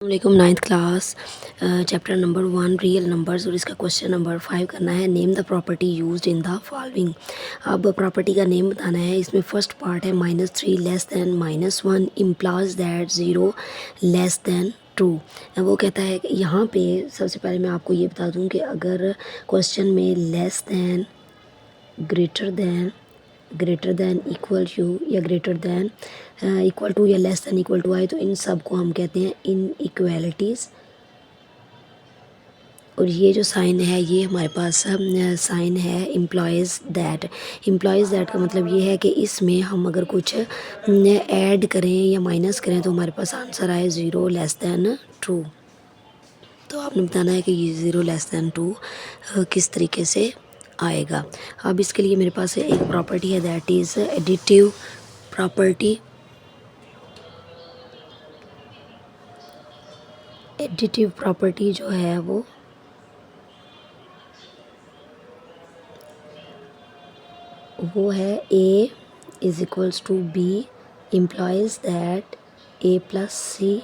वालेकुम। Ninth class chapter number 1 real numbers और इसका क्वेश्चन नंबर 5 करना है। Name the property used in the following. अब प्रॉपर्टी का नेम बताना है। इसमें फर्स्ट पार्ट है -3 less than -1 implies that 0 less than true. वो कहता है कि यहाँ पे सबसे पहले मैं आपको ये बता दूँ कि अगर क्वेश्चन में less than, greater than equal to या ग्रेटर दैन इक्वल टू या लेस दैन इक्वल टू आए तो इन सब को हम कहते हैं इनइक्वालिटीज़। और ये जो साइन है ये हमारे पास साइन है इम्प्लॉइज़ दैट का मतलब ये है कि इसमें हम अगर कुछ ऐड करें या माइनस करें तो हमारे पास आंसर आए 0 लेस दैन ट्रू। तो आपने बताना है कि ये 0 लेस दैन ट्रू किस तरीके से आएगा। अब इसके लिए मेरे पास एक प्रॉपर्टी है that is additive property. Additive property जो है वो है A is equals to B implies that A plus C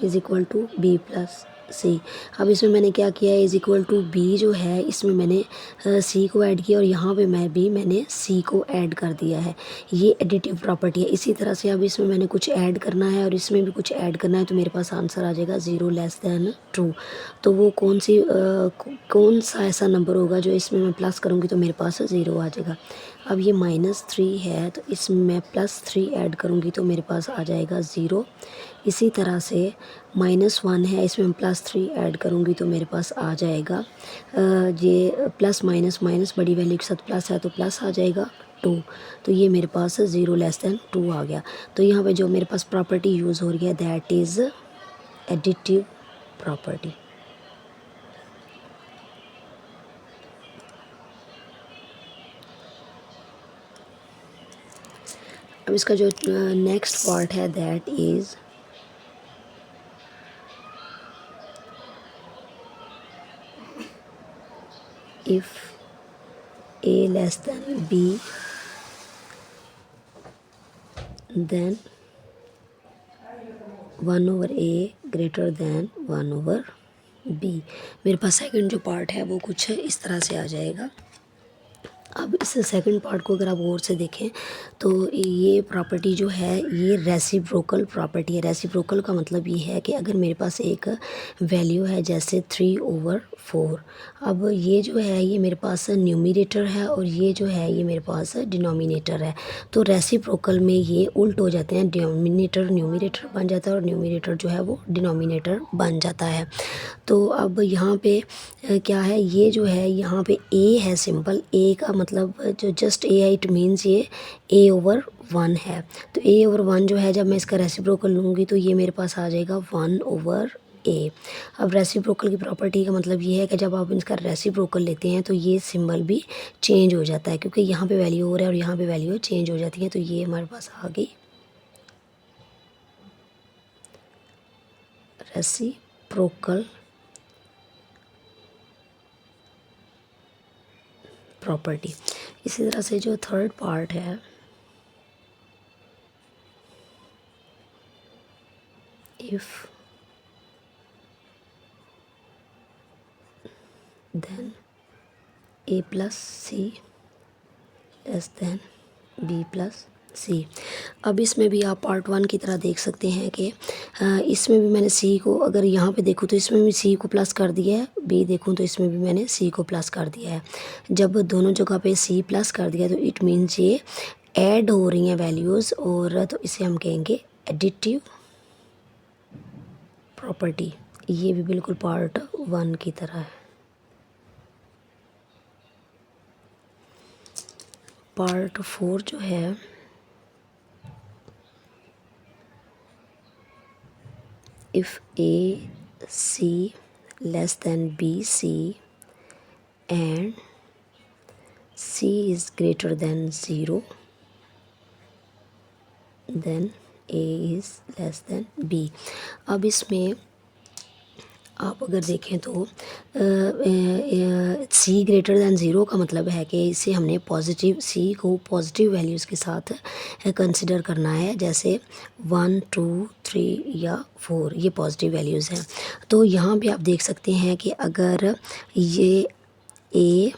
is equal to B plus C. अब इसमें मैंने क्या किया है, इज़ इक्वल टू बी जो है इसमें मैंने सी को ऐड किया और यहाँ पे मैंने सी को ऐड कर दिया है। ये एडिटिव प्रॉपर्टी है। इसी तरह से अब इसमें मैंने कुछ ऐड करना है और इसमें भी कुछ ऐड करना है तो मेरे पास आंसर आ जाएगा 0 लेस दैन ट्रू। तो वो कौन सा ऐसा नंबर होगा जो इसमें मैं प्लस करूँगी तो मेरे पास 0 आ जाएगा। अब ये -3 है तो इसमें मैं +3 ऐड करूँगी तो मेरे पास आ जाएगा 0। इसी तरह से -1 है, इसमें मैं +3 ऐड करूँगी तो मेरे पास आ जाएगा ये प्लस माइनस माइनस बड़ी वैल्यू के साथ प्लस है तो प्लस आ जाएगा 2। तो ये मेरे पास 0 लेस दैन 2 आ गया। तो यहाँ पे जो मेरे पास प्रॉपर्टी यूज़ हो रही है दैट इज़ एडिटिव प्रॉपर्टी। अब इसका जो नेक्स्ट पार्ट है that is if a less than b then 1 over a greater than 1 over b। मेरे पास सेकंड जो पार्ट है वो कुछ इस तरह से आ जाएगा। अब इस सेकंड पार्ट को अगर आप गौर से देखें तो ये प्रॉपर्टी जो है ये रेसिप्रोकल प्रॉपर्टी है। रेसिप्रोकल का मतलब ये है कि अगर मेरे पास एक वैल्यू है जैसे 3/4, अब ये जो है ये मेरे पास न्यूमरेटर है और ये जो है ये मेरे पास डिनोमिनेटर है। तो रेसिप्रोकल में ये उल्ट हो जाते हैं, डिनोमिनेटर न्यूमरेटर बन जाता है और न्यूमरेटर जो है वो डिनोमिनेटर बन जाता है। तो अब यहाँ पे क्या है, ये जो है यहाँ पे a है, सिंपल a का मतलब जो जस्ट a है इट मीन्स ये a/1 है। तो a/1 जो है जब मैं इसका रेसिप्रोकल लूँगी तो ये मेरे पास आ जाएगा 1/a। अब रेसिप्रोकल की प्रॉपर्टी का मतलब ये है कि जब आप इसका रेसिप्रोकल लेते हैं तो ये सिंबल भी चेंज हो जाता है क्योंकि यहाँ पे वैल्यू हो रहा है और यहाँ पे वैल्यू चेंज हो जाती है। तो ये हमारे पास आ गई रेसिप्रोकल प्रॉपर्टी। इसी तरह से जो थर्ड पार्ट है if then a plus c less than b plus c। अब इसमें भी आप पार्ट 1 की तरह देख सकते हैं कि इसमें भी मैंने c को, अगर यहाँ पे देखूँ तो इसमें भी c को प्लस कर दिया है, b देखूँ तो इसमें भी मैंने c को प्लस कर दिया है। जब दोनों जगह पे c प्लस कर दिया तो इट मीन्स ये ऐड हो रही हैं वैल्यूज़, और तो इसे हम कहेंगे एडिटिव प्रॉपर्टी। ये भी बिल्कुल पार्ट 1 की तरह है। पार्ट 4 जो है if a c less than b c and c is greater than 0 then a is less than b। अब इसमें आप अगर देखें तो सी ग्रेटर दैन ज़ीरो का मतलब है कि इसे हमने पॉजिटिव, सी को पॉजिटिव वैल्यूज़ के साथ कंसिडर करना है, जैसे 1 2 3 या 4 ये पॉजिटिव वैल्यूज़ हैं। तो यहाँ पे आप देख सकते हैं कि अगर ये ए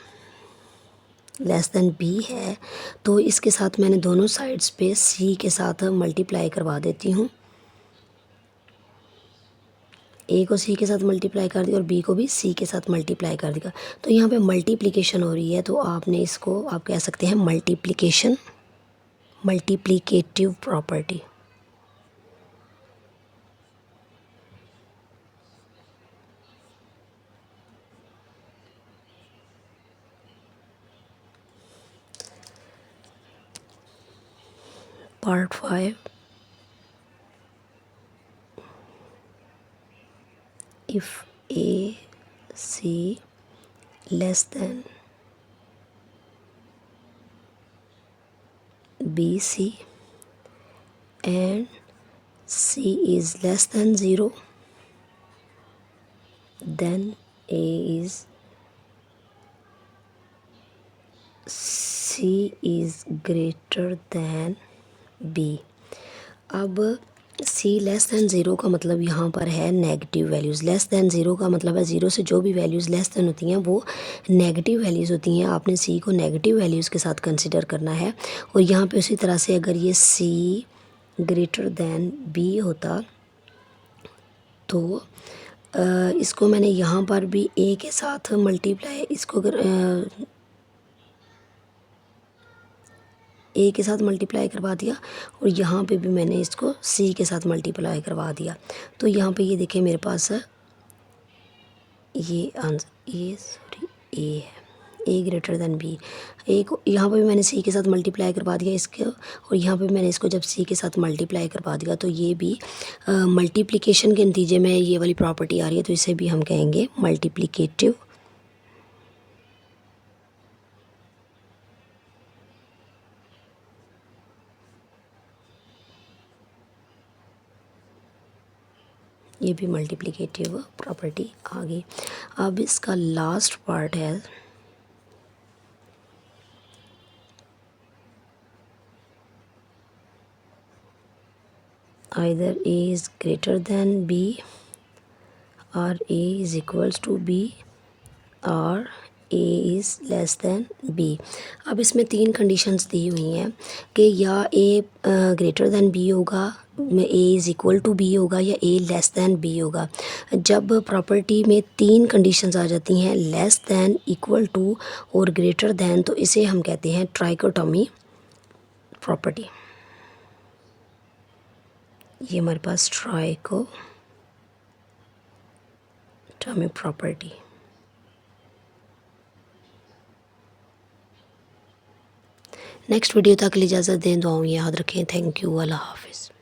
लेस दैन बी है तो इसके साथ मैंने दोनों साइड्स पे सी के साथ मल्टीप्लाई करवा देती हूँ। ए को सी के साथ मल्टीप्लाई कर दिया और बी को भी सी के साथ मल्टीप्लाई कर दिया। तो यहाँ पे मल्टीप्लिकेशन हो रही है, तो आपने इसको आप कह सकते हैं multiplication, multiplicative property. Part 5, if A C less than B C and C is less than 0, then C is greater than B। अब C लेस दैन ज़ीरो का मतलब यहाँ पर है negative values. Less than zero का मतलब है zero से जो भी वैल्यूज़ लेस दैन होती हैं वो नेगेटिव वैल्यूज़ होती हैं। आपने C को नेगेटिव वैल्यूज़ के साथ कंसिडर करना है। और यहाँ पे उसी तरह से अगर ये C ग्रेटर दैन B होता तो इसको मैंने यहाँ पर भी A के साथ मल्टीप्लाई, इसको अगर ए के साथ मल्टीप्लाई करवा दिया और यहाँ पे भी मैंने इसको सी के साथ मल्टीप्लाई करवा दिया। तो यहाँ पे ये देखें मेरे पास ये आंसर, ये सॉरी ए है, ए ग्रेटर दैन बी। ए को यहाँ पे भी मैंने सी के साथ मल्टीप्लाई करवा दिया इसके, और यहाँ पे मैंने इसको जब सी के साथ मल्टीप्लाई करवा दिया तो ये भी मल्टीप्लिकेशन के नतीजे में ये वाली प्रॉपर्टी आ रही है, तो इसे भी हम कहेंगे मल्टीप्लिकेटिव। ये भी मल्टीप्लिकेटिव प्रॉपर्टी आ गई। अब इसका लास्ट पार्ट है either A is greater than B or A is equals to B और A is less than B। अब इसमें तीन कंडीशंस दी हुई हैं कि या A ग्रेटर दैन B होगा, A is equal to B होगा, या A लेस दैन B होगा। जब प्रॉपर्टी में तीन कंडीशंस आ जाती हैं, लेस दैन, इक्वल टू और ग्रेटर दैन, तो इसे हम कहते हैं ट्राइकोटॉमी प्रॉपर्टी। ये हमारे पास ट्राइकोटॉमी प्रॉपर्टी। नेक्स्ट वीडियो तक के लिए इजाज़त दें, दुआओं याद रखें। थैंक यू, अल्लाह हाफिज़।